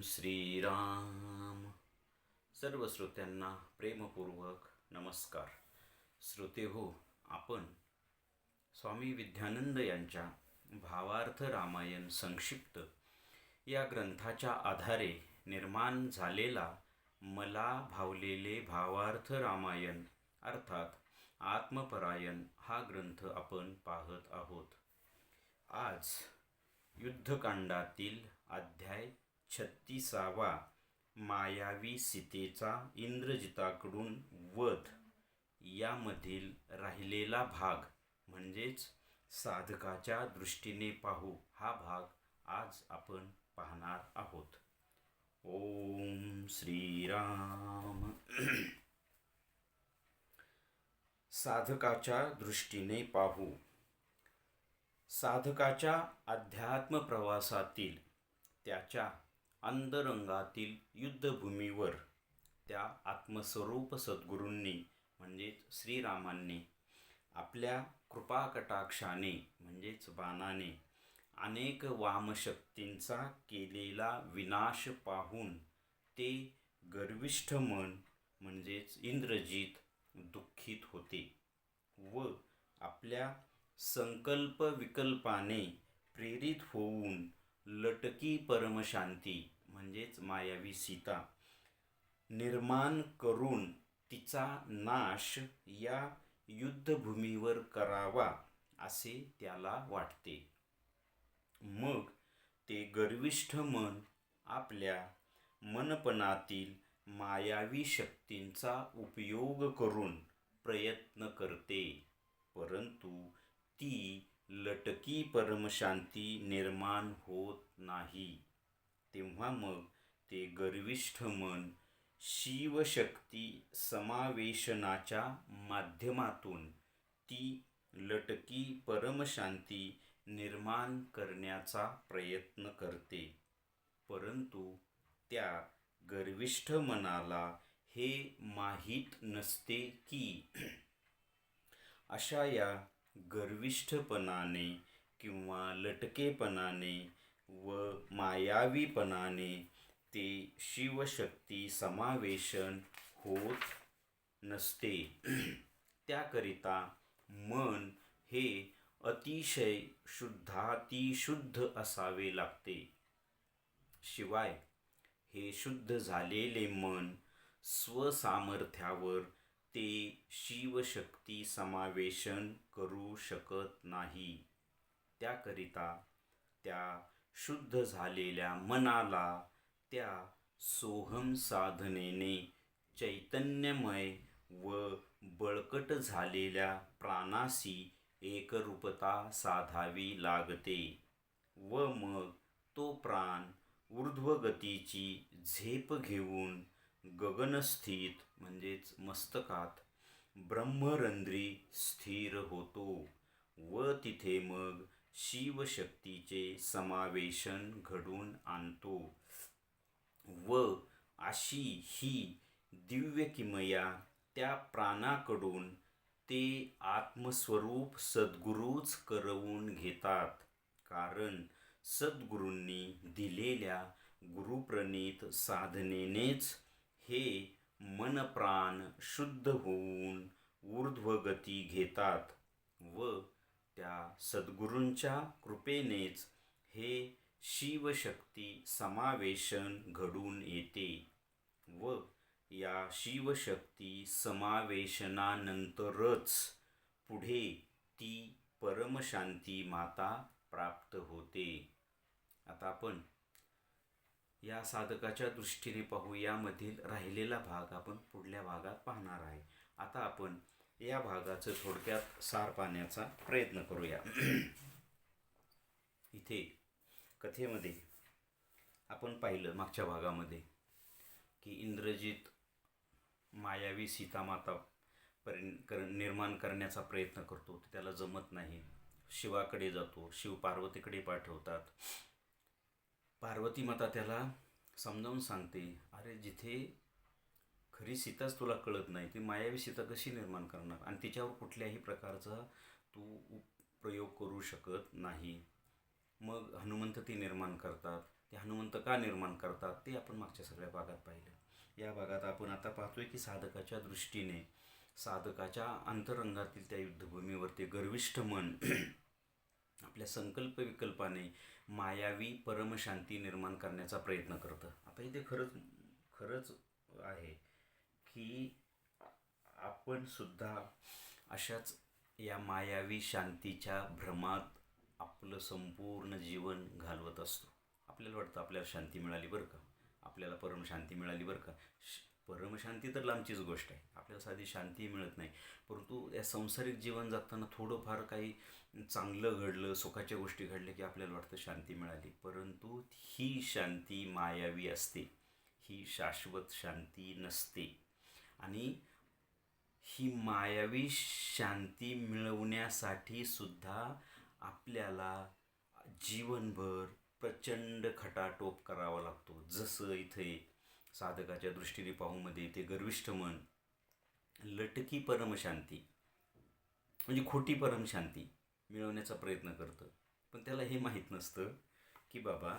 श्रीराम. सर्व श्रोत्यांना प्रेमपूर्वक नमस्कार. श्रोते हो, आपण स्वामी विद्यानंद यांच्या भावार्थ रामायण संक्षिप्त या ग्रंथाच्या आधारे निर्माण झालेला मला भावलेले भावार्थ रामायण अर्थात आत्मपरायण हा ग्रंथ आपण पाहत आहोत. आज युद्धकांडातील अध्याय 36वा मायावी सीतेचा इंद्रजिताकडून वध यामधील राहिलेला भाग म्हणजेच साधकाच्या दृष्टीने पाहू हा भाग आज आपण पाहणार आहोत. ओम श्रीराम. साधकाच्या दृष्टीने पाहू. साधकाच्या अध्यात्म प्रवासातील त्याच्या अंतरंगातील युद्धभूमीवर त्या आत्मस्वरूप सद्गुरूंनी म्हणजेच श्रीरामांनी आपल्या कृपाकटाक्षाने म्हणजेच बाणाने अनेक वामशक्तींचा केलेला विनाश पाहून ते गर्विष्ठ मन म्हणजेच इंद्रजित दुःखित होते व आपल्या संकल्प विकल्पाने प्रेरित होऊन लटकी परमशांती म्हणजेच मायावी सीता निर्माण करून तिचा नाश या युद्धभूमीवर करावा असे त्याला वाटते. मग ते गर्विष्ठ मन आपल्या मनपणातील मायावी शक्तींचा उपयोग करून प्रयत्न करते, परंतु ती लटकी परमशांती निर्माण होत नाही. तेव्हा मग ते गर्विष्ठ मन शिवशक्ती समावेशनाच्या माध्यमातून ती लटकी परमशांती निर्माण करण्याचा प्रयत्न करते, परंतु त्या गर्विष्ठ मनाला हे माहीत नसते की अशा या गर्विष्ठपणाने किंवा लटकेपणाने व मायावीपणाने ते शिवशक्ती समावेशन होत नसते. त्याकरिता मन हे अतिशय शुद्धातिशुद्ध असावे लागते. शिवाय हे शुद्ध झालेले मन स्वसामर्थ्यावर ते शिवशक्ती समावेशन करू शकत नाही. त्याकरिता त्या शुद्ध झालेल्या मनाला त्या सोहम साधनेने चैतन्यमय व बळकट झालेल्या प्राणाशी एकरूपता साधावी लागते व मग तो प्राण ऊर्ध्वगतीची झेप घेऊन गगनस्थित म्हणजेच मस्तकात ब्रह्मरंध्री स्थिर होतो व तिथे मग शिवशक्तीचे समावेशन घडून आणतो व अशी ही दिव्य किमया त्या प्राणाकडून ते आत्मस्वरूप सद्गुरूच करवून घेतात. कारण सद्गुरूंनी दिलेल्या गुरुप्रणीत साधनेनेच हे मनप्राण शुद्ध होऊन ऊर्ध्वगती घेतात व त्या सद्गुरूंच्या कृपेनेच हे शिवशक्ती समावेशन घडून येते व या शिवशक्ती समावेशनानंतरच पुढे ती परमशांती माता प्राप्त होते. आता आपण या साधकाच्या दृष्टीने पाहू. यामधील राहिलेला भाग आपण पुढल्या भागात पाहणार आहे. आता आपण या भागाचं थोडक्यात सार पाहण्याचा प्रयत्न करूया. इथे कथेमध्ये आपण पाहिलं मागच्या भागामध्ये की इंद्रजित मायावी सीतामाता निर्माण करण्याचा प्रयत्न करतो, त्याला जमत नाही. शिवाकडे जातो, शिव पार्वतीकडे पाठवतात. पार्वती माता त्याला समजावून सांगते, अरे जिथे खरी सीताच तुला कळत नाही, ती मायावी सीता कशी निर्माण करणार आणि तिच्यावर कुठल्याही प्रकारचा तू प्रयोग करू शकत नाही. मग हनुमंत ती निर्माण करतात. ते हनुमंत का निर्माण करतात ते आपण मागच्या सगळ्या भागात पाहिलं. या भागात आपण आता पाहतोय की साधकाच्या दृष्टीने, साधकाच्या अंतरंगातील त्या युद्धभूमीवर ते गर्विष्ठ मन आपल्या संकल्प विकल्पाने मायावी परमशांती निर्माण करण्याचा प्रयत्न करतं. आता इथे खरंच खरंच आहे की आपण सुद्धा अशाच या मायावी शांतीच्या भ्रमात आपलं संपूर्ण जीवन घालवत असतो. आपल्याला वाटतं आपल्याला शांती मिळाली बरं का, आपल्याला परमशांती मिळाली बरं का. परमशांती तर लांबचीच गोष्ट आहे, आपल्याला साधी शांती मिळत नाही. परंतु या सांसारिक जीवन जगताना थोडंफार काही चांगलं घडलं, सुखाच्या गोष्टी घडल्या की आपल्याला वाटतं शांती मिळाली. परंतु ही शांती मायावी असते, ही शाश्वत शांती नसते. आणि ही मायावी शांती मिळवण्यासाठी सुद्धा आपल्याला जीवनभर प्रचंड खटाटोप करावा लागतो. जसं इथे साधकाच्या दृष्टीने पाहूमध्ये ते गर्विष्ठ मन लटकी परमशांती म्हणजे खोटी परमशांती मिळवण्याचा प्रयत्न करतं. पण त्याला हे माहीत नसतं की बाबा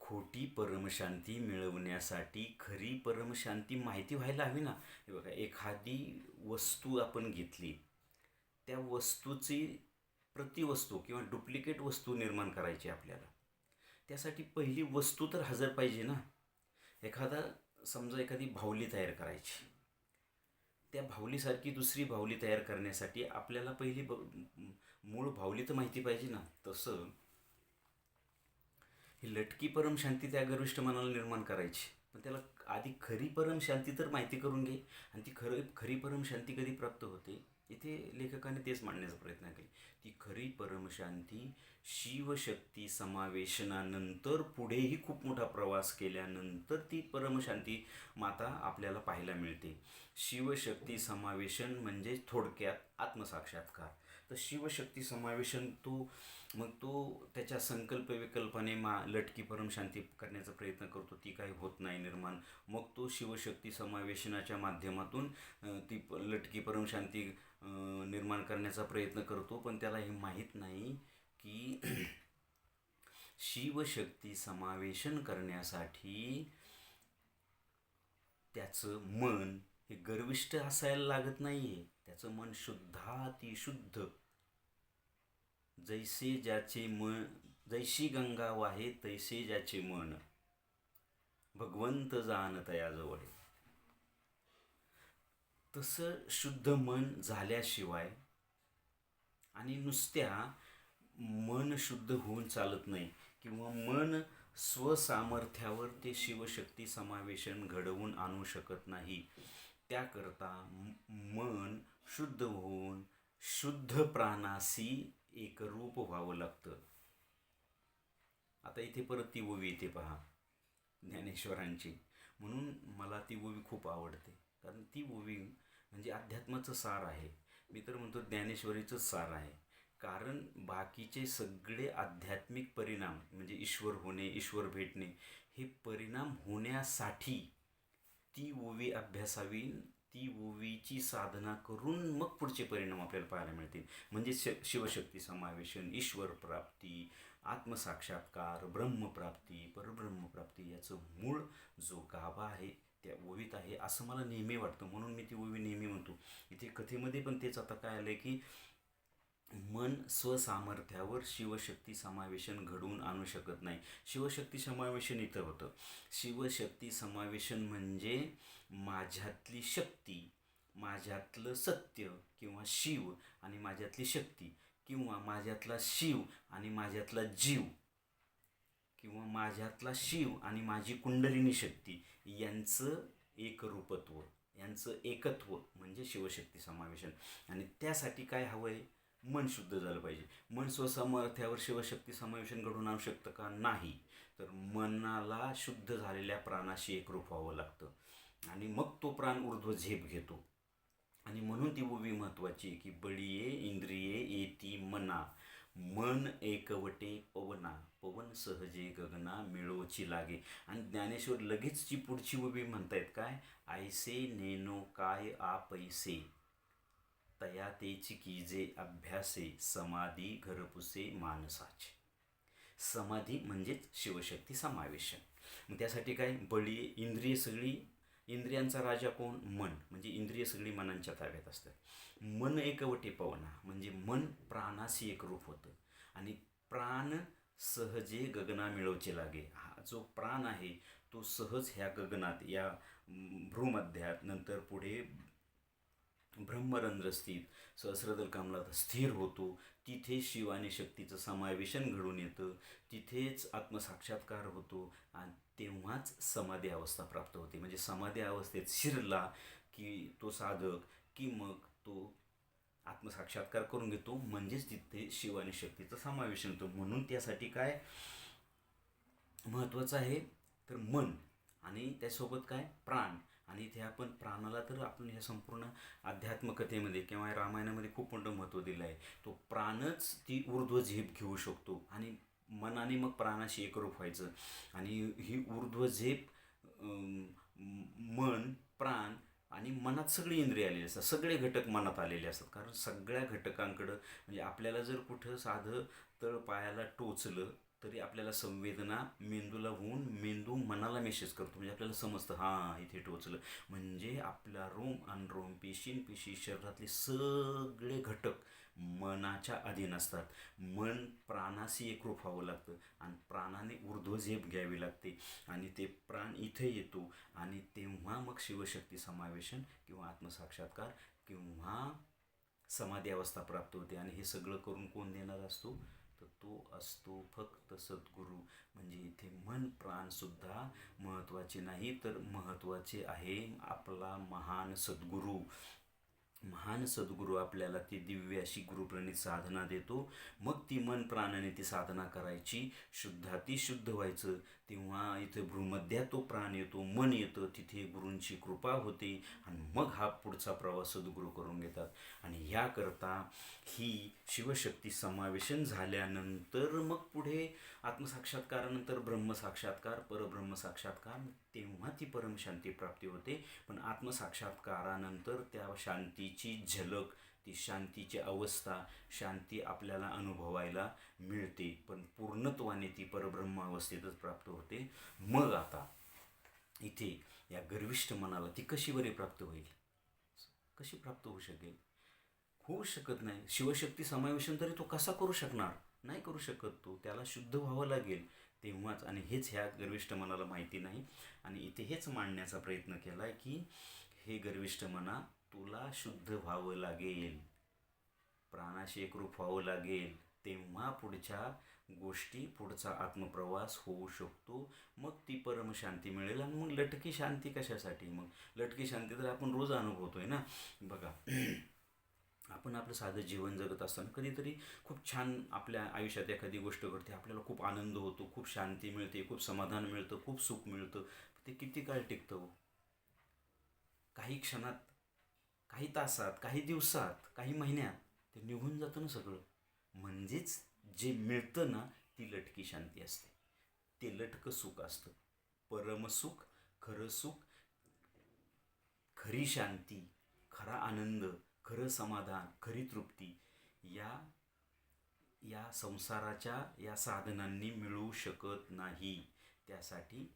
खोटी परमशांती मिळवण्यासाठी खरी परमशांती माहिती व्हायला हवी ना. हे बघा, एखादी वस्तू आपण घेतली, त्या वस्तूची प्रतिवस्तू किंवा डुप्लिकेट वस्तू निर्माण करायची आपल्याला. त्यासाठी पहिली वस्तू तर हजर पाहिजे ना. समजा एखादी बाहुली तयार करायची, त्या बाहुलीसारखी दुसरी बाहुली तयार करण्यासाठी आपल्याला पहिली मूळ बाहुली तर माहिती पाहिजे ना. तसं ही लटकी परमशांती त्या गर्विष्ठ मनाला निर्माण करायची, पण त्याला आधी खरी परमशांती तर माहिती करून घे. आणि ती खरी परमशांती कधी प्राप्त होते, इथे लेखकाने तेच मांडण्याचा प्रयत्न केला. ती खरी परमशांती शिवशक्ती समावेशनानंतर, पुढेही खूप मोठा प्रवास केल्यानंतर ती परमशांती माता आपल्याला पाहायला मिळते. शिवशक्ती समावेशन म्हणजे थोडक्यात आत्मसाक्षात्कार. तर शिवशक्ती समावेशन तो त्याच्या संकल्प विकल्पाने लटकी परमशांती करण्याचा प्रयत्न करतो, ती काही होत नाही निर्माण. मग तो शिवशक्ती समावेशनाच्या माध्यमातून ती लटकी परमशांती निर्माण करण्याचा प्रयत्न करतो. पण त्याला हे माहीत नाही की शिवशक्ती समावेशन करण्यासाठी त्याचं मन हे गर्विष्ठ असायला लागत नाहीये. त्याचं मन शुद्धाती शुद्ध, जैसे ज्याचे मन, जैशी गंगा वाहे तैसे ज्याचे मन, भगवंत जाण तयाजवळ. तसं शुद्ध मन झाल्याशिवाय आणि नुसत्या मन शुद्ध होऊन चालत नाही, किंवा मन स्वसामर्थ्यावर ते शिवशक्ती समावेशन घडवून आणू शकत नाही. त्याकरता मन शुद्ध होऊन शुद्ध प्राणाशी एकरूप व्हावं लागतं. आता इथे परत ती ओवी येते पहा ज्ञानेश्वरांची. म्हणून मला ती ओवी खूप आवडते, कारण ती ओवी म्हणजे अध्यात्माचं सार आहे. मी तर म्हणतो ज्ञानेश्वरीचं सार आहे. कारण बाकीचे सगळे आध्यात्मिक परिणाम म्हणजे ईश्वर होणे, ईश्वर भेटणे, हे परिणाम होण्यासाठी ती ओवी अभ्यासावी. ती ओवीची साधना करून मग पुढचे परिणाम आपल्याला पाहायला मिळतील. म्हणजे शिवशक्ती समावेशन, ईश्वर प्राप्ती, आत्मसाक्षात्कार, ब्रह्मप्राप्ती, परब्रह्मप्राप्ती याचं मूळ जो गाभा आहे त्या ओवीत आहे, असं मला नेहमी वाटतं. म्हणून मी ती ओवी नेहमी म्हणतो. इथे कथेमध्ये पण तेच आता काय आलं की मन स्वसामर्थ्यावर शिवशक्ती समावेशन घडवून आणू शकत नाही. शिवशक्ती समावेशन इथं होतं. शिवशक्ती समावेशन म्हणजे माझ्यातली शक्ती, माझ्यातलं सत्य किंवा शिव आणि माझ्यातली शक्ती, किंवा माझ्यातला शिव आणि माझ्यातला जीव, किंवा माझ्यातला शिव आणि माझी कुंडलिनी शक्ती यांचं एकरूपत्व, यांचं एकत्व म्हणजे शिवशक्ती समावेशन. आणि त्यासाठी काय हवं आहे? मन शुद्ध झालं पाहिजे. मन स्वसामर्थ्यावर शिवशक्ती समावेशन घडवून आणू शकतं का? नाही. तर मनाला शुद्ध झालेल्या प्राणाशी एकरूप व्हावं लागतं, आणि मग तो प्राण ऊर्ध्व झेप घेतो. आणि म्हणून ती ओवी महत्त्वाची की बळीये इंद्रिये येती मना, मन एकवटे पवना, पवन सहजे गगना मिळोची लागे. आणि ज्ञानेश्वर लगेच ची पुढची ओवी म्हणतायत काय? ऐसे नेनो काय आपैसे, तया तेची कीजे अभ्यासे, समाधी घरपुसे मानसाचे. समाधी म्हणजेच शिवशक्ती समावेशन. मग त्यासाठी काय, बळी इंद्रिय सगळी, इंद्रियांचा राजा कोण, मन, म्हणजे इंद्रिय सगळी मनांच्या ताब्यात असतात. मन एकवटे पवना, म्हणजे मन प्राणाशी एकरूप होतं. आणि प्राण सहजे गगना मिळवचे लागे. हा जो प्राण आहे तो सहज ह्या गगनात, या भ्रूमध्यात, नंतर पुढे ब्रह्मरंध्र स्थित सहस्रदल कमलात स्थिर होतो. तिथे शिव आणि शक्तीचं समावेशन घडून येतं. तिथेच आत्मसाक्षात्कार होतो आणि तेव्हाच समाधी अवस्था प्राप्त होते. म्हणजे समाधी अवस्थेत शिरला की तो साधक, की मग तो आत्मसाक्षात्कार करून घेतो, म्हणजेच तिथे शिव आणि शक्तीचं समावेशन होतं. म्हणून त्यासाठी काय महत्त्वाचं आहे, तर मन आणि त्यासोबत काय, प्राण. आणि इथे आपण प्राणाला तर आपण ह्या संपूर्ण अध्यात्मकथेमध्ये किंवा रामायणामध्ये खूप मोठं महत्त्व दिलं आहे. तो प्राणच ती ऊर्ध्व झेप घेऊ शकतो आणि मनाने मग प्राणाशी एकरूप व्हायचं. आणि ही ऊर्ध्व झेप मन, प्राण आणि मनात सगळी इंद्रिय आलेली असतात, सगळे घटक मनात आलेले असतात. कारण सगळ्या घटकांकडं, म्हणजे आपल्याला जर कुठं साधं तळ पायाला टोचलं तरी आपल्याला संवेदना मेंदूला होऊन मेंदू मनाला मेसेज करतो. म्हणजे आपल्याला समजतं हां इथे टोचलं. म्हणजे आपला रोम अनरोम, पेशी शरीरातले सगळे घटक मनाच्या अधीन असतात. मन प्राणाशी एकरूप व्हावं लागतं आणि प्राणाने ऊर्ध्वझेप घ्यावी लागते. आणि ते प्राण इथे येतो आणि तेव्हा मग शिवशक्ती समावेशन किंवा आत्मसाक्षात्कार किंवा समाधी अवस्था प्राप्त होते. आणि हे सगळं करून कोण देणार असतो, तर तो असतो फक्त सद्गुरू. म्हणजे इथे मन प्राणसुद्धा महत्त्वाचे नाही, तर महत्त्वाचे आहे आपला महान सद्गुरू. महान सद्गुरू आपल्याला ती दिव्य अशी गुरुप्रणित साधना देतो. मग ती मन प्राणाने ती साधना करायची, शुद्धाती शुद्ध व्हायचं. तेव्हा इथे भ्रूमध्यात तो प्राण येतो, मन येतं, तिथे गुरूंची कृपा होते आणि मग हा पुढचा प्रवास सद्गुरू करून घेतात. आणि ह्याकरता ही शिवशक्ती समावेशन झाल्यानंतर मग पुढे आत्मसाक्षात्कारानंतर ब्रह्मसाक्षात्कार, परब्रह्मसाक्षात्कार, तेव्हा ती परमशांती प्राप्ती होते. पण आत्मसाक्षात्कारानंतर त्या शांतीची झलक, ती शांतीची अवस्था, शांती आपल्याला अनुभवायला मिळते, पण पूर्णत्वाने ती परब्रह्म अवस्थेतच प्राप्त होते. मग आता इथे या गर्विष्ठ मनाला ती कशी बरी प्राप्त होईल, कशी प्राप्त होऊ शकेल, होऊ शकत नाही. शिवशक्ती समावेशन तरी तो कसा करू शकणार, नाही करू शकत. तो त्याला शुद्ध व्हावं लागेल तेव्हाच. आणि हेच ह्या गर्विष्ठ मनाला माहिती नाही. आणि इथे हेच मांडण्याचा प्रयत्न केला आहे की हे गर्विष्ठ मना, तुला शुद्ध व्हावं लागेल, प्राणाशी एकरूप व्हावं लागेल, तेव्हा पुढच्या गोष्टी, पुढचा आत्मप्रवास होऊ शकतो. मग ती परमशांती मिळेल. आणि मग लटकी शांती कशासाठी, मग लटकी शांती तर आपण रोज अनुभवतोय ना. बघा आपण आपलं साधं जीवन जगत असताना कधीतरी खूप छान आपल्या आयुष्यात एखादी गोष्ट घडते, आपल्याला खूप आनंद होतो, खूप शांती मिळते, खूप समाधान मिळतं, खूप सुख मिळतं. ते किती काळ टिकतं हो? काही क्षणात, काही तासात, काही दिवसात, काही महिन्यात ते निघून जातं ना सगळं. म्हणजेच जे मिळतं ना, ती लटकी शांती असते, ते लटकं सुख असतं. परमसुख, खरं सुख, खरी शांती, खरा आनंद, खरं समाधान, खरी तृप्ती या या संसाराच्या या साधनांनी मिळू शकत नाही. त्यासाठी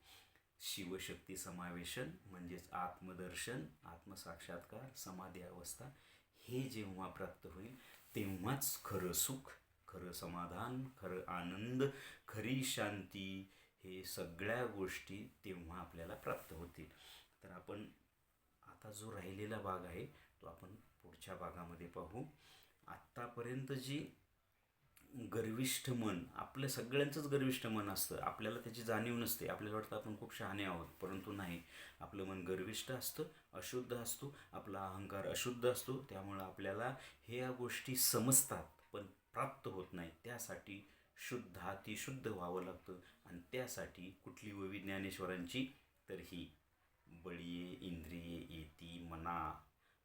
शिवशक्ती समावेशन म्हणजेच आत्मदर्शन, आत्मसाक्षात्कार, समाधी अवस्था हे जेव्हा प्राप्त होईल तेव्हाच खरं सुख, खरं समाधान, खरं आनंद, खरी शांती, हे सगळ्या गोष्टी तेव्हा आपल्याला प्राप्त होतील. तर आपण आता जो राहिलेला भाग आहे तो आपण पुढच्या भागामध्ये पाहू. आत्तापर्यंत जी गर्विष्ठ मन, आपल्या सगळ्यांचंच गर्विष्ठ मन असतं, आपल्याला त्याची जाणीव नसते. आपल्याला वाटतं आपण खूप शहाणे आहोत, परंतु नाही. आपलं मन गर्विष्ठ असतं, अशुद्ध असतो, आपला अहंकार अशुद्ध असतो. त्यामुळं आपल्याला ह्या गोष्टी समजतात पण प्राप्त होत नाही. त्यासाठी शुद्धाती शुद्ध व्हावं लागतं. आणि त्यासाठी कुठली ववी ज्ञानेश्वरांची, तर ही बळीये इंद्रिये येती मना,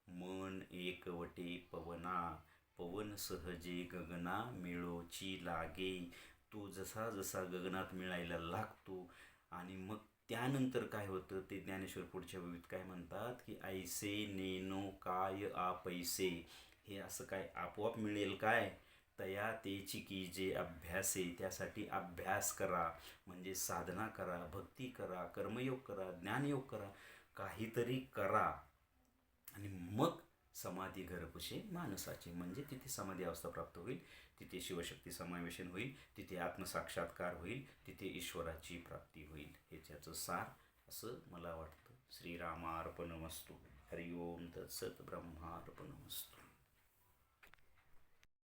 मन एकवटे पवना, पवन सहजे गगना मिळोची लागे. तो जसा जसा गगनात मिळायला लागतो आणि मग त्यानंतर काय होतं ते ज्ञानेश्वर पुढच्या ववीत काय म्हणतात की ऐसे नेनो काय आ पैसे. हे असं काय आपोआप मिळेल काय, तया तेची की जे अभ्यासे, त्यासाठी अभ्यास करा, म्हणजे साधना करा, भक्ती करा, कर्मयोग करा, ज्ञानयोग करा, काहीतरी करा. आणि मग समाधी घरपुशे मानसाचे, म्हणजे तिथे समाधी अवस्था प्राप्त होईल, तिथे शिवशक्ती समावेशन होईल, तिथे आत्मसाक्षात्कार होईल, तिथे ईश्वराची प्राप्ती होईल. हे त्याचं सार असं मला वाटतं. श्रीरामार्पणमस्तु. हरिओम तत्सत. ब्रह्मार्पणमस्तु.